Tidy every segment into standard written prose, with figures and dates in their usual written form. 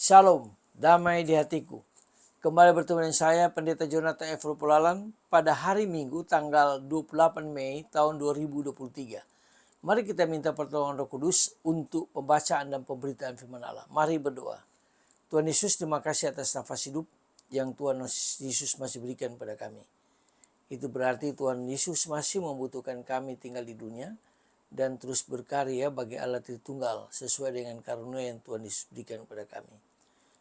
Shalom, damai di hatiku. Kembali bertemu dengan saya, Pendeta Jonathan F. Pulalan, pada hari Minggu tanggal 28 Mei tahun 2023. Mari kita minta pertolongan Roh Kudus untuk pembacaan dan pemberitaan firman Allah. Mari berdoa. Tuhan Yesus, terima kasih atas nafas hidup yang Tuhan Yesus masih berikan pada kami. Itu berarti Tuhan Yesus masih membutuhkan kami tinggal di dunia dan terus berkarya bagi Allah Tritunggal sesuai dengan karunia yang Tuhan Yesus berikan kepada kami.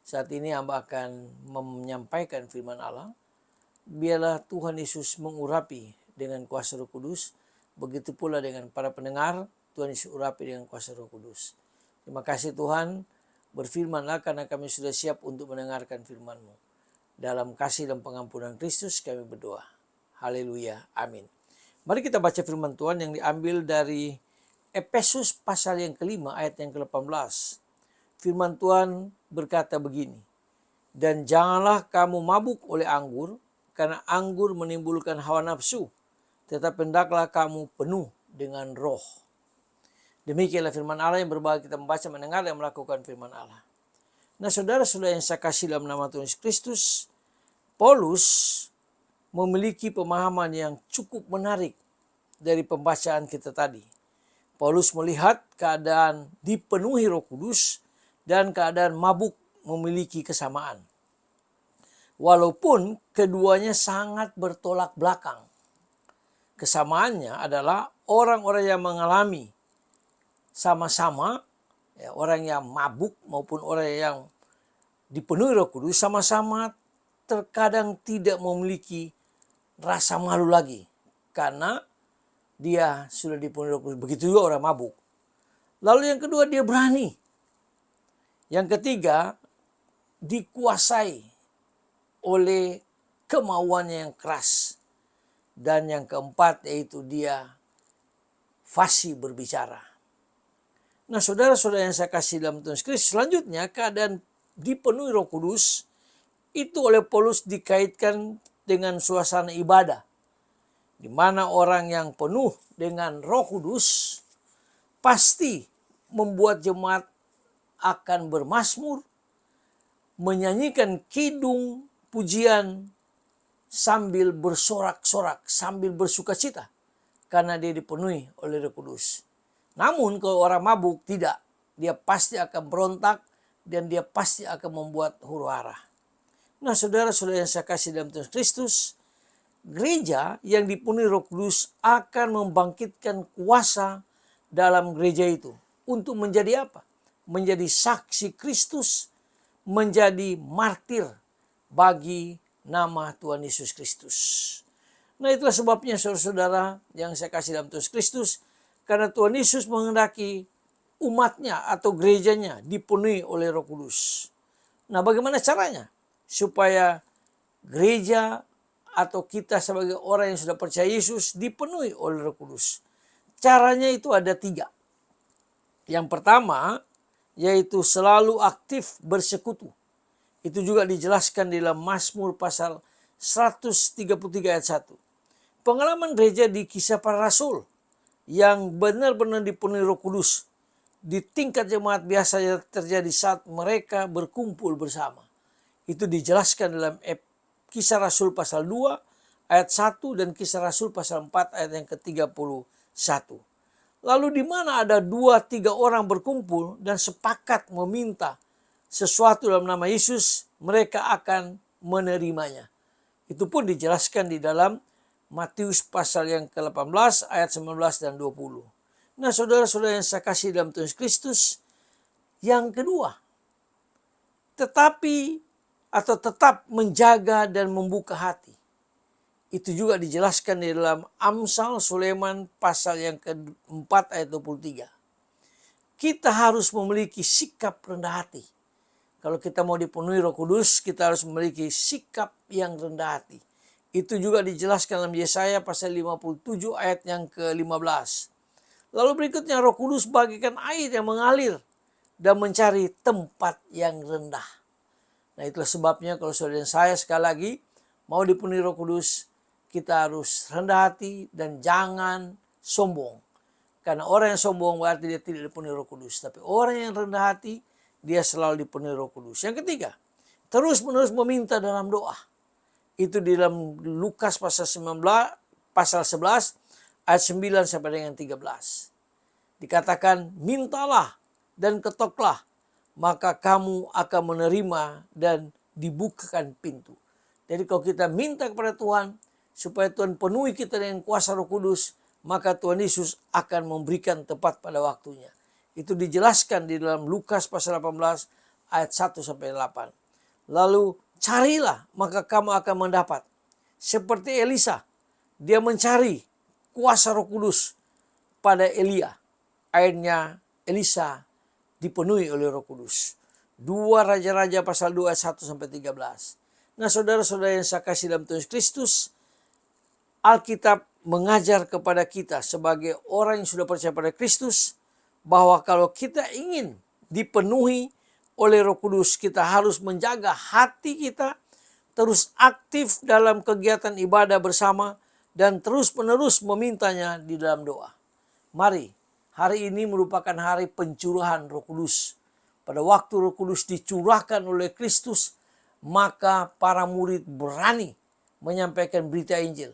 Saat ini hamba akan menyampaikan firman Allah. Biarlah Tuhan Yesus mengurapi dengan kuasa Roh Kudus. Begitu pula dengan para pendengar, Tuhan Yesus urapi dengan kuasa Roh Kudus. Terima kasih Tuhan, berfirmanlah karena kami sudah siap untuk mendengarkan firman-Mu. Dalam kasih dan pengampunan Kristus kami berdoa. Haleluya, amin. Mari kita baca firman Tuhan yang diambil dari Efesus pasal yang kelima ayat yang ke-18. Firman Tuhan berkata begini, dan janganlah kamu mabuk oleh anggur, karena anggur menimbulkan hawa nafsu, tetapi hendaklah kamu penuh dengan roh. Demikianlah firman Allah yang berbahagia kita membaca, mendengar, dan melakukan firman Allah. Nah saudara-saudara yang saya kasih dalam nama Tuhan Yesus Kristus, Paulus memiliki pemahaman yang cukup menarik dari pembacaan kita tadi. Paulus melihat keadaan dipenuhi Roh Kudus dan keadaan mabuk memiliki kesamaan. Walaupun keduanya sangat bertolak belakang. Kesamaannya adalah orang-orang yang mengalami sama-sama, orang yang mabuk maupun orang yang dipenuhi Roh Kudus sama-sama terkadang tidak memiliki rasa malu lagi. Karena dia sudah dipenuhi Roh Kudus. Begitu juga orang mabuk. Lalu yang kedua, dia berani. Yang ketiga, dikuasai oleh kemauannya yang keras. Dan yang keempat, yaitu dia fasih berbicara. Nah saudara-saudara yang saya kasih dalam Tuhan Kristus, selanjutnya keadaan dipenuhi Roh Kudus itu oleh Paulus dikaitkan dengan suasana ibadah. Di mana orang yang penuh dengan Roh Kudus pasti membuat jemaat akan bermazmur, menyanyikan kidung pujian sambil bersorak-sorak, sambil bersukacita karena dia dipenuhi oleh Roh Kudus. Namun kalau orang mabuk tidak, dia pasti akan berontak dan dia pasti akan membuat huru-hara. Nah saudara-saudara yang saya kasih dalam Tuhan Kristus, gereja yang dipenuhi Roh Kudus akan membangkitkan kuasa dalam gereja itu. Untuk menjadi apa? Menjadi saksi Kristus, menjadi martir bagi nama Tuhan Yesus Kristus. Nah itulah sebabnya saudara-saudara yang saya kasih dalam Tuhan Kristus, karena Tuhan Yesus menghendaki umatnya atau gerejanya dipenuhi oleh Roh Kudus. Nah bagaimana caranya? Supaya gereja atau kita sebagai orang yang sudah percaya Yesus dipenuhi oleh Roh Kudus. Caranya itu ada 3. Yang pertama, yaitu selalu aktif bersekutu. Itu juga dijelaskan di dalam Mazmur pasal 133 ayat 1. Pengalaman gereja di Kisah Para Rasul yang benar-benar dipenuhi Roh Kudus di tingkat jemaat biasa terjadi saat mereka berkumpul bersama. Itu dijelaskan dalam Kisah Rasul pasal 2 ayat 1 dan Kisah Rasul pasal 4 ayat yang ke-31. Lalu di mana ada 2-3 orang berkumpul dan sepakat meminta sesuatu dalam nama Yesus, mereka akan menerimanya. Itu pun dijelaskan di dalam Matius pasal yang ke-18 ayat 19 dan 20. Nah saudara-saudara yang saya kasih dalam Tuhan Kristus, yang kedua, tetap menjaga dan membuka hati. Itu juga dijelaskan di dalam Amsal Sulaiman pasal yang ke-4 ayat 23. Kita harus memiliki sikap rendah hati. Kalau kita mau dipenuhi Roh Kudus, kita harus memiliki sikap yang rendah hati. Itu juga dijelaskan dalam Yesaya pasal 57 ayat yang ke-15. Lalu berikutnya, Roh Kudus bagikan air yang mengalir dan mencari tempat yang rendah. Nah itulah sebabnya kalau saudara saya sekali lagi mau dipenuhi Roh Kudus, kita harus rendah hati dan jangan sombong. Karena orang yang sombong berarti dia tidak dipenuhi Roh Kudus. Tapi orang yang rendah hati, dia selalu dipenuhi Roh Kudus. Yang ketiga, terus-menerus meminta dalam doa. Itu di dalam Lukas pasal 11 ayat 9 sampai dengan 13. Dikatakan, mintalah dan ketoklah, maka kamu akan menerima dan dibukakan pintu. Jadi kalau kita minta kepada Tuhan, supaya Tuhan penuhi kita dengan kuasa Roh Kudus, maka Tuhan Yesus akan memberikan tepat pada waktunya. Itu dijelaskan di dalam Lukas pasal 18 ayat 1 sampai 8. Lalu carilah maka kamu akan mendapat. Seperti Elisa, dia mencari kuasa Roh Kudus pada Elia. Akhirnya Elisa dipenuhi oleh Roh Kudus. 2 Raja-Raja pasal 2 ayat 1 sampai 13. Nah, saudara-saudara yang saya kasih dalam Tuhan Kristus, Alkitab mengajar kepada kita sebagai orang yang sudah percaya pada Kristus, bahwa kalau kita ingin dipenuhi oleh Roh Kudus, kita harus menjaga hati kita terus aktif dalam kegiatan ibadah bersama dan terus-menerus memintanya di dalam doa. Mari, hari ini merupakan hari pencurahan Roh Kudus. Pada waktu Roh Kudus dicurahkan oleh Kristus, maka para murid berani menyampaikan berita Injil.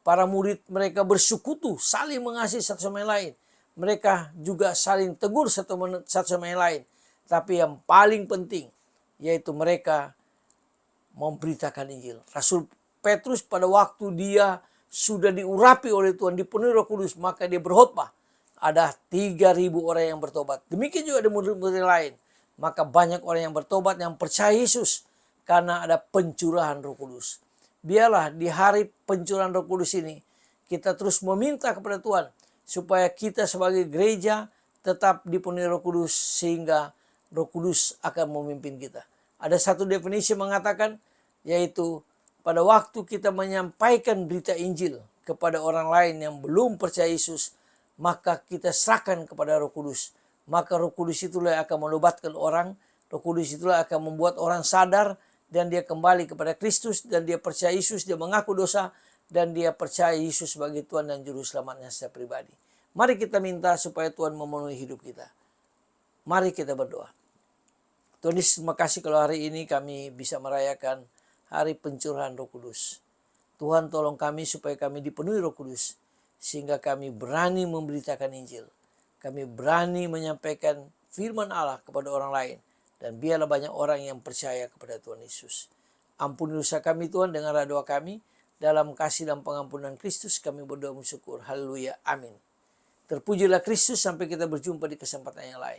Para murid mereka bersekutu, saling mengasihi satu sama lain. Mereka juga saling tegur satu sama yang lain. Tapi yang paling penting, yaitu mereka memberitakan Injil. Rasul Petrus pada waktu dia sudah diurapi oleh Tuhan, dipenuhi Roh Kudus, maka dia berkhotbah. Ada 3.000 orang yang bertobat. Demikian juga ada murid-murid lain. Maka banyak orang yang bertobat, yang percaya Yesus, karena ada pencurahan Roh Kudus. Biarlah di hari pencurahan Roh Kudus ini, kita terus meminta kepada Tuhan, supaya kita sebagai gereja tetap dipenuhi Roh Kudus, sehingga Roh Kudus akan memimpin kita. Ada satu definisi mengatakan, yaitu pada waktu kita menyampaikan berita Injil kepada orang lain yang belum percaya Yesus, maka kita serahkan kepada Roh Kudus. Maka Roh Kudus itulah yang akan menobatkan orang. Roh Kudus itulah akan membuat orang sadar dan dia kembali kepada Kristus, dan dia percaya Yesus, dia mengaku dosa, dan dia percaya Yesus sebagai Tuhan dan Juru Selamatnya secara pribadi. Mari kita minta supaya Tuhan memenuhi hidup kita. Mari kita berdoa. Tuhan Yesus, terima kasih kalau hari ini kami bisa merayakan hari pencurahan Roh Kudus. Tuhan, tolong kami supaya kami dipenuhi Roh Kudus, sehingga kami berani memberitakan Injil. Kami berani menyampaikan firman Allah kepada orang lain. Dan biarlah banyak orang yang percaya kepada Tuhan Yesus. Ampuni dosa kami Tuhan, dengarlah doa kami. Dalam kasih dan pengampunan Kristus kami berdoa bersyukur. Haleluya. Amin. Terpujilah Kristus, sampai kita berjumpa di kesempatan yang lain.